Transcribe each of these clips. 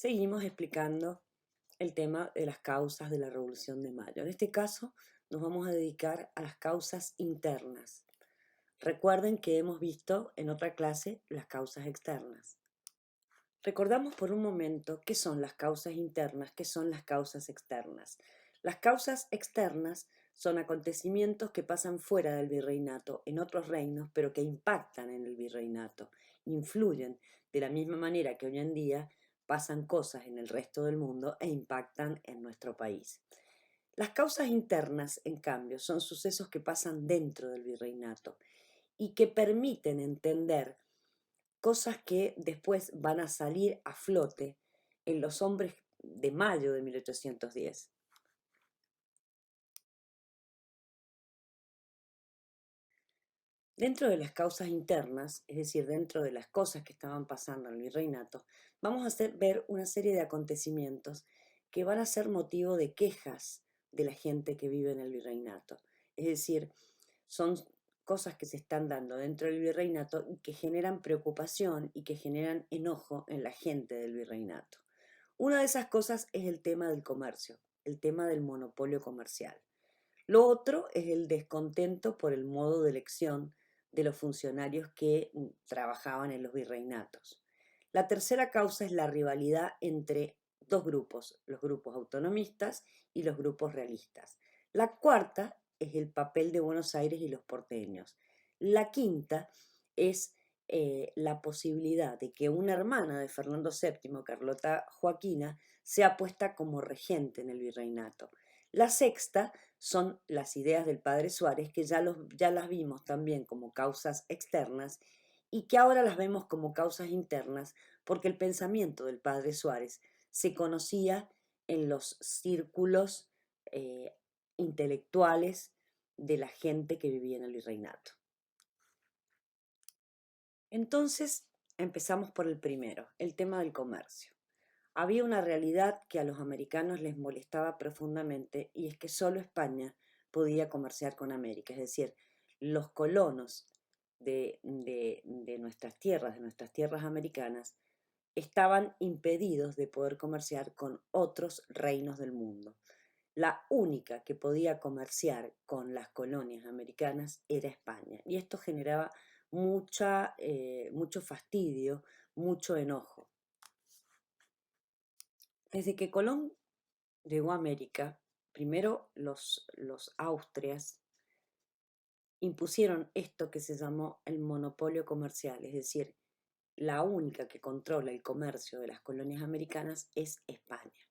Seguimos explicando el tema de las causas de la Revolución de Mayo. En este caso nos vamos a dedicar a las causas internas. Recuerden que hemos visto en otra clase las causas externas. Recordamos por un momento qué son las causas internas, qué son las causas externas. Las causas externas son acontecimientos que pasan fuera del virreinato, en otros reinos, pero que impactan en el virreinato, influyen de la misma manera que hoy en día pasan cosas en el resto del mundo e impactan en nuestro país. Las causas internas, en cambio, son sucesos que pasan dentro del virreinato y que permiten entender cosas que después van a salir a flote en los hombres de mayo de 1810. Dentro de las causas internas, es decir, dentro de las cosas que estaban pasando en el virreinato, vamos a ver una serie de acontecimientos que van a ser motivo de quejas de la gente que vive en el virreinato. Es decir, son cosas que se están dando dentro del virreinato y que generan preocupación y que generan enojo en la gente del virreinato. Una de esas cosas es el tema del comercio, el tema del monopolio comercial. Lo otro es el descontento por el modo de elección de los funcionarios que trabajaban en los virreinatos. La tercera causa es la rivalidad entre dos grupos, los grupos autonomistas y los grupos realistas. La cuarta es el papel de Buenos Aires y los porteños. La quinta es la posibilidad de que una hermana de Fernando VII, Carlota Joaquina, sea puesta como regente en el virreinato. La sexta son las ideas del padre Suárez, que ya las vimos también como causas externas y que ahora las vemos como causas internas, porque el pensamiento del padre Suárez se conocía en los círculos eh, intelectuales de la gente que vivía en el virreinato. Entonces, empezamos por el primero, el tema del comercio. Había una realidad que a los americanos les molestaba profundamente y es que solo España podía comerciar con América, es decir, los colonos de nuestras tierras americanas, estaban impedidos de poder comerciar con otros reinos del mundo. La única que podía comerciar con las colonias americanas era España y esto generaba mucho fastidio, mucho enojo. Desde que Colón llegó a América, primero los austrias impusieron esto que se llamó el monopolio comercial, es decir, la única que controla el comercio de las colonias americanas es España.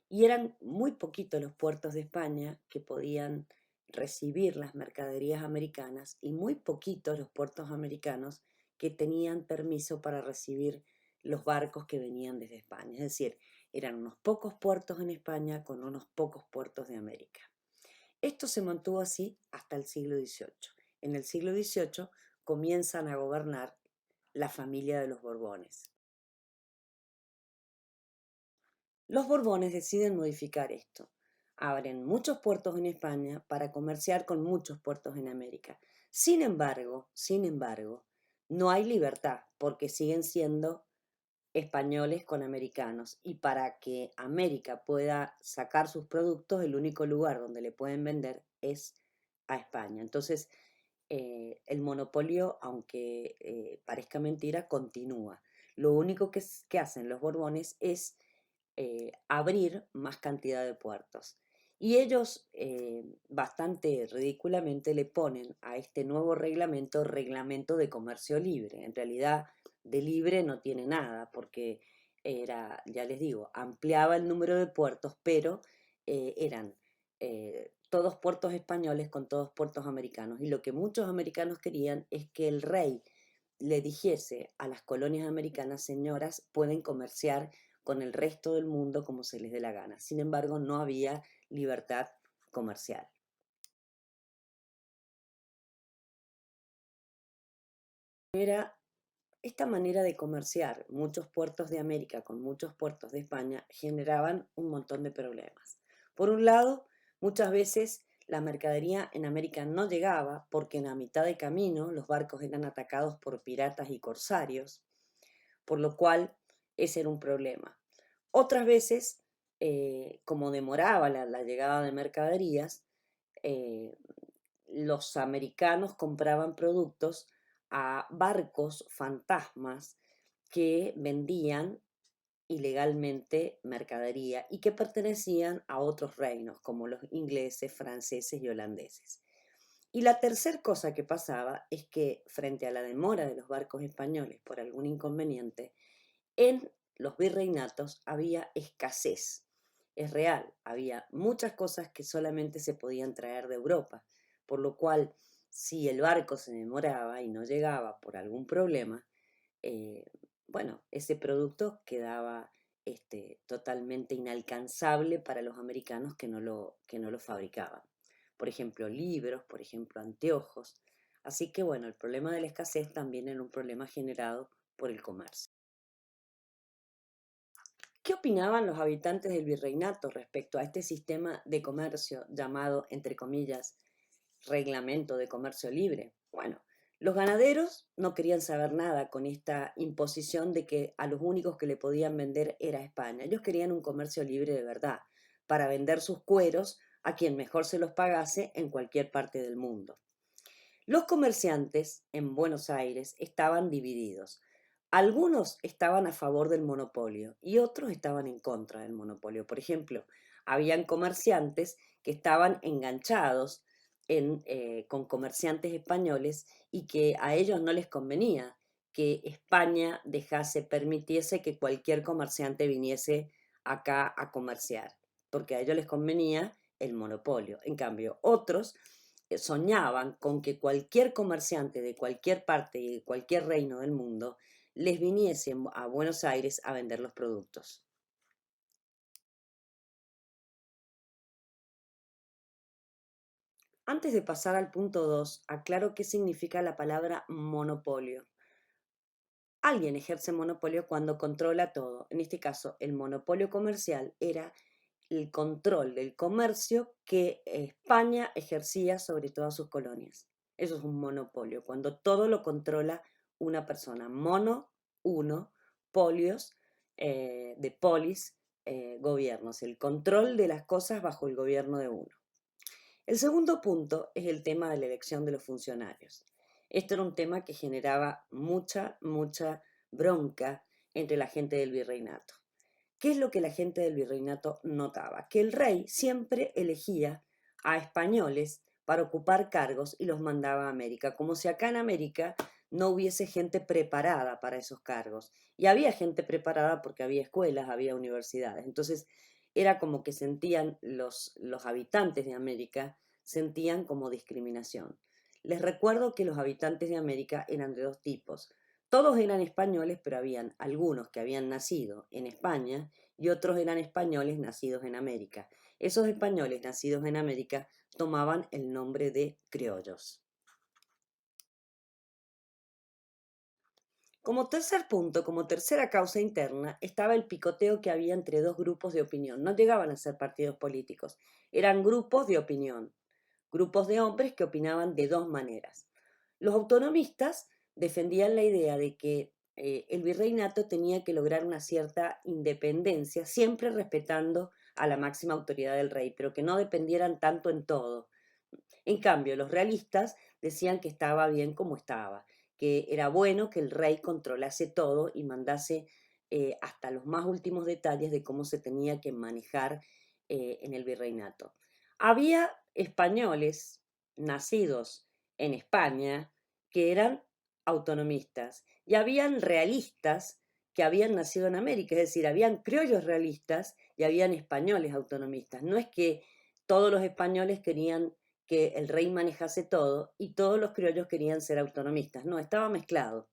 Y eran muy poquitos los puertos de España que podían recibir las mercaderías americanas y muy poquitos los puertos americanos que tenían permiso para recibir los barcos que venían desde España. Es decir, eran unos pocos puertos en España con unos pocos puertos de América. Esto se mantuvo así hasta el siglo XVIII. En el siglo XVIII comienzan a gobernar la familia de los Borbones. Los Borbones deciden modificar esto. Abren muchos puertos en España para comerciar con muchos puertos en América. Sin embargo, no hay libertad porque siguen siendo españoles con americanos y para que América pueda sacar sus productos, el único lugar donde le pueden vender es a España. Entonces, el monopolio, aunque parezca mentira, continúa. Lo único que hacen los Borbones es abrir más cantidad de puertos. Y ellos bastante ridículamente le ponen a este nuevo reglamento de comercio libre. En realidad de libre no tiene nada porque era, ya les digo, ampliaba el número de puertos, pero eran todos puertos españoles con todos puertos americanos. Y lo que muchos americanos querían es que el rey le dijese a las colonias americanas: señoras, pueden comerciar con el resto del mundo como se les dé la gana. Sin embargo, no había libertad comercial. Esta manera de comerciar muchos puertos de América con muchos puertos de España generaban un montón de problemas. Por un lado, muchas veces la mercadería en América no llegaba porque en la mitad de camino los barcos eran atacados por piratas y corsarios, por lo cual ese era un problema. Otras veces, como demoraba la llegada de mercaderías, eh, los americanos compraban productos a barcos fantasmas que vendían ilegalmente mercadería y que pertenecían a otros reinos, como los ingleses, franceses y holandeses. Y la tercera cosa que pasaba es que frente a la demora de los barcos españoles por algún inconveniente, en los virreinatos había escasez. Es real, había muchas cosas que solamente se podían traer de Europa, por lo cual si el barco se demoraba y no llegaba por algún problema, eh, bueno, ese producto quedaba totalmente inalcanzable para los americanos que no lo fabricaban. Por ejemplo, libros, por ejemplo, anteojos. Así que bueno, el problema de la escasez también era un problema generado por el comercio. ¿Qué opinaban los habitantes del virreinato respecto a este sistema de comercio llamado, entre comillas, reglamento de comercio libre? Bueno, los ganaderos no querían saber nada con esta imposición de que a los únicos que le podían vender era España. Ellos querían un comercio libre de verdad, para vender sus cueros a quien mejor se los pagase en cualquier parte del mundo. Los comerciantes en Buenos Aires estaban divididos. Algunos estaban a favor del monopolio y otros estaban en contra del monopolio. Por ejemplo, habían comerciantes que estaban enganchados con comerciantes españoles y que a ellos no les convenía que España permitiese que cualquier comerciante viniese acá a comerciar, porque a ellos les convenía el monopolio. En cambio, otros soñaban con que cualquier comerciante de cualquier parte y de cualquier reino del mundo les viniese a Buenos Aires a vender los productos. Antes de pasar al punto 2, aclaro qué significa la palabra monopolio. Alguien ejerce monopolio cuando controla todo. En este caso, el monopolio comercial era el control del comercio que España ejercía sobre todas sus colonias. Eso es un monopolio, cuando todo lo controla una persona. Mono, uno, polios, de polis, gobiernos. El control de las cosas bajo el gobierno de uno. El segundo punto es el tema de la elección de los funcionarios. Esto era un tema que generaba mucha bronca entre la gente del virreinato. ¿Qué es lo que la gente del virreinato notaba? Que el rey siempre elegía a españoles para ocupar cargos y los mandaba a América, como si acá en América no hubiese gente preparada para esos cargos. Y había gente preparada porque había escuelas, había universidades. Entonces era como que sentían los habitantes de América, sentían como discriminación. Les recuerdo que los habitantes de América eran de dos tipos. Todos eran españoles, pero habían algunos que habían nacido en España y otros eran españoles nacidos en América. Esos españoles nacidos en América tomaban el nombre de criollos. Como tercer punto, como tercera causa interna, estaba el picoteo que había entre dos grupos de opinión. No llegaban a ser partidos políticos, eran grupos de opinión, grupos de hombres que opinaban de dos maneras. Los autonomistas defendían la idea de que el virreinato tenía que lograr una cierta independencia, siempre respetando a la máxima autoridad del rey, pero que no dependieran tanto en todo. En cambio, los realistas decían que estaba bien como estaba, que era bueno que el rey controlase todo y mandase hasta los más últimos detalles de cómo se tenía que manejar en el virreinato. Había españoles nacidos en España que eran autonomistas y habían realistas que habían nacido en América, es decir, habían criollos realistas y habían españoles autonomistas. No es que todos los españoles querían que el rey manejase todo y todos los criollos querían ser autonomistas. No, estaba mezclado.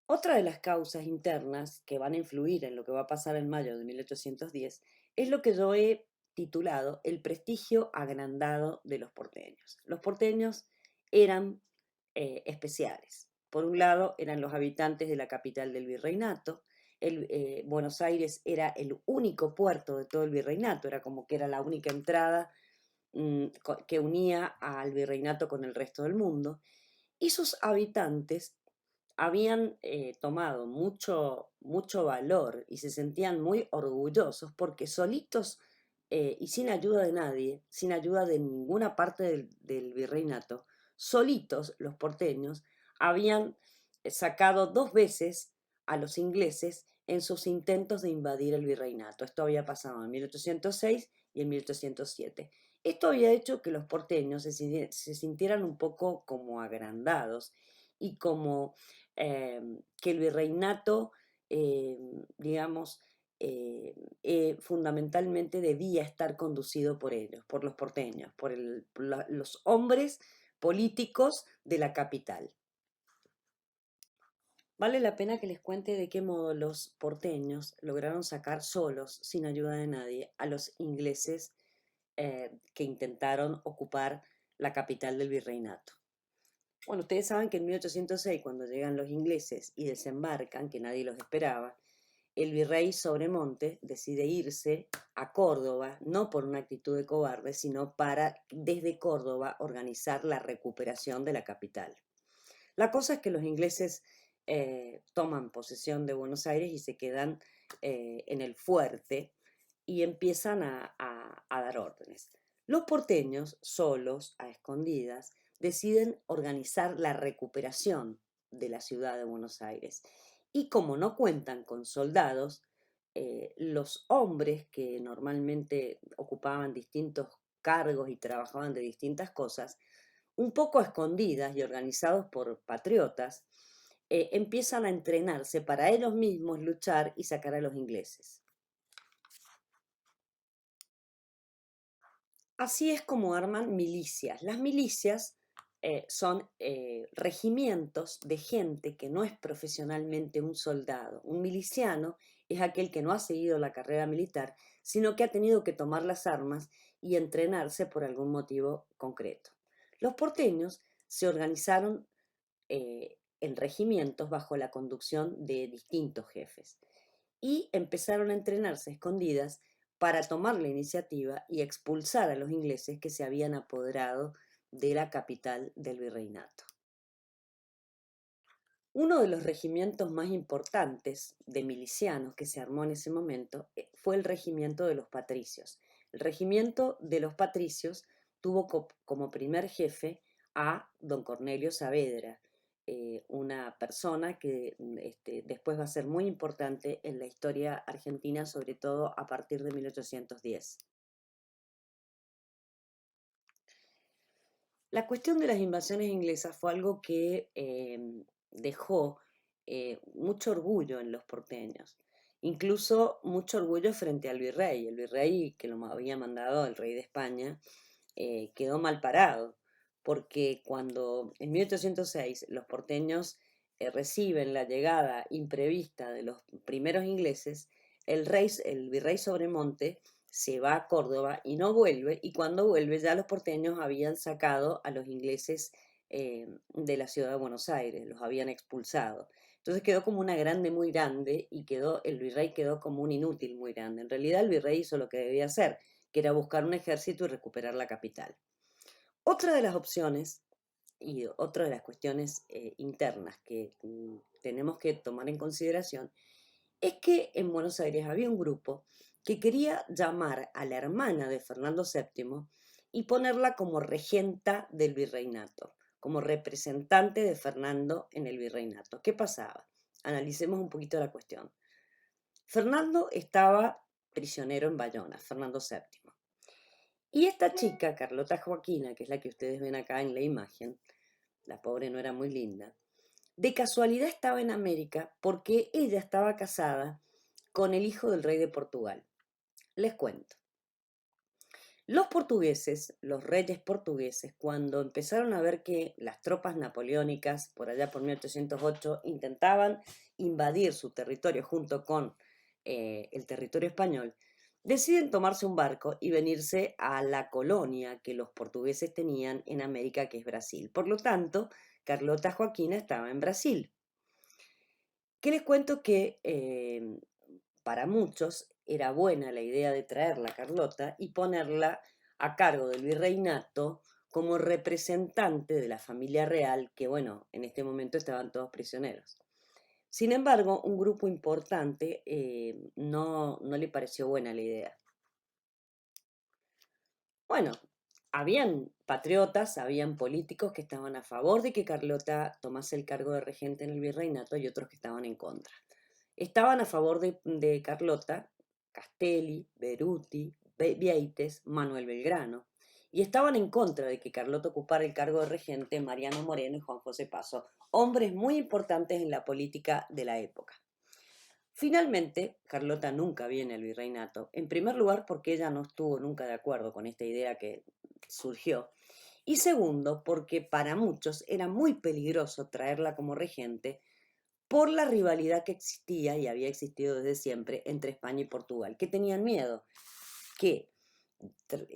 Otra de las causas internas que van a influir en lo que va a pasar en mayo de 1810 es lo que yo he titulado el prestigio agrandado de los porteños. Los porteños eran especiales. Por un lado, eran los habitantes de la capital del virreinato. Buenos Aires era el único puerto de todo el virreinato, era como que era la única entrada que unía al virreinato con el resto del mundo. Y sus habitantes habían tomado mucho valor y se sentían muy orgullosos porque solitos y sin ayuda de nadie, sin ayuda de ninguna parte del virreinato, solitos los porteños habían sacado 2 veces a los ingleses en sus intentos de invadir el virreinato. Esto había pasado en 1806 y en 1807. Esto había hecho que los porteños se sintieran un poco como agrandados y como que el virreinato, eh, digamos, fundamentalmente debía estar conducido por ellos, por los porteños, por los hombres políticos de la capital. Vale la pena que les cuente de qué modo los porteños lograron sacar solos, sin ayuda de nadie, a los ingleses que intentaron ocupar la capital del virreinato. Bueno, ustedes saben que en 1806, cuando llegan los ingleses y desembarcan, que nadie los esperaba, el virrey Sobremonte decide irse a Córdoba, no por una actitud de cobarde, sino para desde Córdoba organizar la recuperación de la capital. La cosa es que los ingleses toman posesión de Buenos Aires y se quedan en el fuerte y empiezan a dar órdenes. Los porteños, solos, a escondidas, deciden organizar la recuperación de la ciudad de Buenos Aires. Y como no cuentan con soldados, los hombres que normalmente ocupaban distintos cargos y trabajaban de distintas cosas, un poco a escondidas y organizados por patriotas, empiezan a entrenarse para ellos mismos luchar y sacar a los ingleses. Así es como arman milicias. Las milicias son regimientos de gente que no es profesionalmente un soldado. Un miliciano es aquel que no ha seguido la carrera militar, sino que ha tenido que tomar las armas y entrenarse por algún motivo concreto. Los porteños se organizaron en regimientos bajo la conducción de distintos jefes y empezaron a entrenarse a escondidas para tomar la iniciativa y expulsar a los ingleses que se habían apoderado de la capital del virreinato. Uno de los regimientos más importantes de milicianos que se armó en ese momento fue el regimiento de los patricios. El regimiento de los patricios tuvo como primer jefe a don Cornelio Saavedra, una persona que después va a ser muy importante en la historia argentina, sobre todo a partir de 1810. La cuestión de las invasiones inglesas fue algo que dejó mucho orgullo en los porteños, incluso mucho orgullo frente al virrey. El virrey que lo había mandado, el rey de España, quedó mal parado, porque cuando en 1806 los porteños reciben la llegada imprevista de los primeros ingleses, el virrey Sobremonte se va a Córdoba y no vuelve, y cuando vuelve ya los porteños habían sacado a los ingleses de la ciudad de Buenos Aires, los habían expulsado. Entonces quedó como una grande muy grande y el virrey quedó como un inútil muy grande. En realidad el virrey hizo lo que debía hacer, que era buscar un ejército y recuperar la capital. Otra de las opciones y otra de las cuestiones internas que tenemos que tomar en consideración es que en Buenos Aires había un grupo que quería llamar a la hermana de Fernando VII y ponerla como regenta del virreinato, como representante de Fernando en el virreinato. ¿Qué pasaba? Analicemos un poquito la cuestión. Fernando estaba prisionero en Bayona, Fernando VII. Y esta chica, Carlota Joaquina, que es la que ustedes ven acá en la imagen, la pobre no era muy linda, de casualidad estaba en América porque ella estaba casada con el hijo del rey de Portugal. Les cuento. Los portugueses, los reyes portugueses, cuando empezaron a ver que las tropas napoleónicas, por allá por 1808, intentaban invadir su territorio junto con el territorio español, deciden tomarse un barco y venirse a la colonia que los portugueses tenían en América, que es Brasil. Por lo tanto, Carlota Joaquina estaba en Brasil. ¿Qué les cuento? Que para muchos era buena la idea de traerla a Carlota y ponerla a cargo del virreinato como representante de la familia real, que bueno, en este momento estaban todos prisioneros. Sin embargo, un grupo importante no le pareció buena la idea. Bueno, habían patriotas, habían políticos que estaban a favor de que Carlota tomase el cargo de regente en el virreinato y otros que estaban en contra. Estaban a favor de Carlota Castelli, Beruti, Vieites, Manuel Belgrano, y estaban en contra de que Carlota ocupara el cargo de regente Mariano Moreno y Juan José Paso, hombres muy importantes en la política de la época. Finalmente, Carlota nunca viene al virreinato, en primer lugar porque ella no estuvo nunca de acuerdo con esta idea que surgió, y segundo porque para muchos era muy peligroso traerla como regente por la rivalidad que existía y había existido desde siempre entre España y Portugal, que tenían miedo que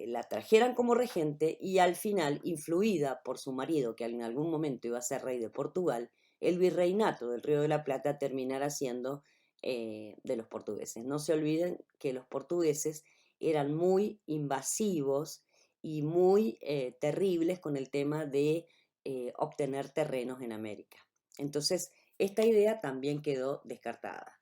la trajeran como regente y al final, influida por su marido, que en algún momento iba a ser rey de Portugal, el virreinato del Río de la Plata terminara siendo de los portugueses. No se olviden que los portugueses eran muy invasivos y muy terribles con el tema de obtener terrenos en América. Entonces, esta idea también quedó descartada.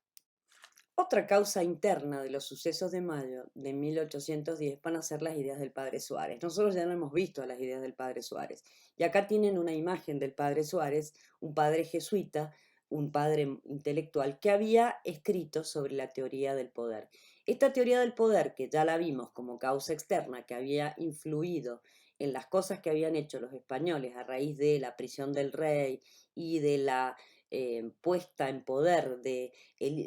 Otra causa interna de los sucesos de mayo de 1810 van a ser las ideas del padre Suárez. Nosotros ya no hemos visto las ideas del padre Suárez. Y acá tienen una imagen del padre Suárez, un padre jesuita, un padre intelectual que había escrito sobre la teoría del poder. Esta teoría del poder, que ya la vimos como causa externa, que había influido en las cosas que habían hecho los españoles a raíz de la prisión del rey y de la puesta en poder del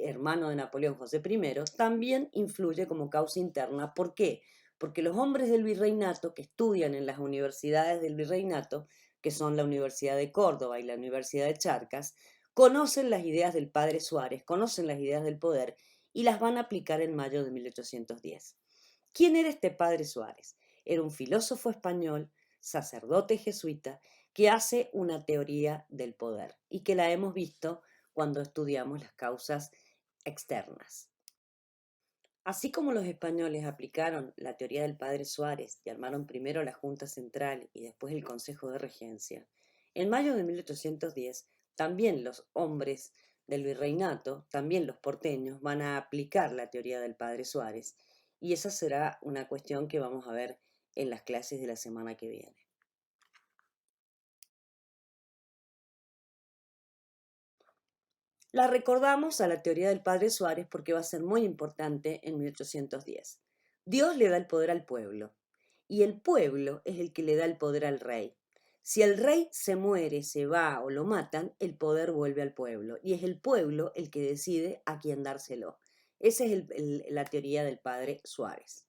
hermano de Napoleón, José I, también influye como causa interna. ¿Por qué? Porque los hombres del virreinato que estudian en las universidades del virreinato, que son la Universidad de Córdoba y la Universidad de Charcas, conocen las ideas del padre Suárez, conocen las ideas del poder y las van a aplicar en mayo de 1810. ¿Quién era este padre Suárez? Era un filósofo español, sacerdote jesuita, que hace una teoría del poder y que la hemos visto cuando estudiamos las causas externas. Así como los españoles aplicaron la teoría del padre Suárez y armaron primero la Junta Central y después el Consejo de Regencia, en mayo de 1810 también los hombres del virreinato, también los porteños, van a aplicar la teoría del padre Suárez y esa será una cuestión que vamos a ver en las clases de la semana que viene. La recordamos a la teoría del padre Suárez porque va a ser muy importante en 1810. Dios le da el poder al pueblo y el pueblo es el que le da el poder al rey. Si el rey se muere, se va o lo matan, el poder vuelve al pueblo y es el pueblo el que decide a quién dárselo. Esa es la teoría del padre Suárez.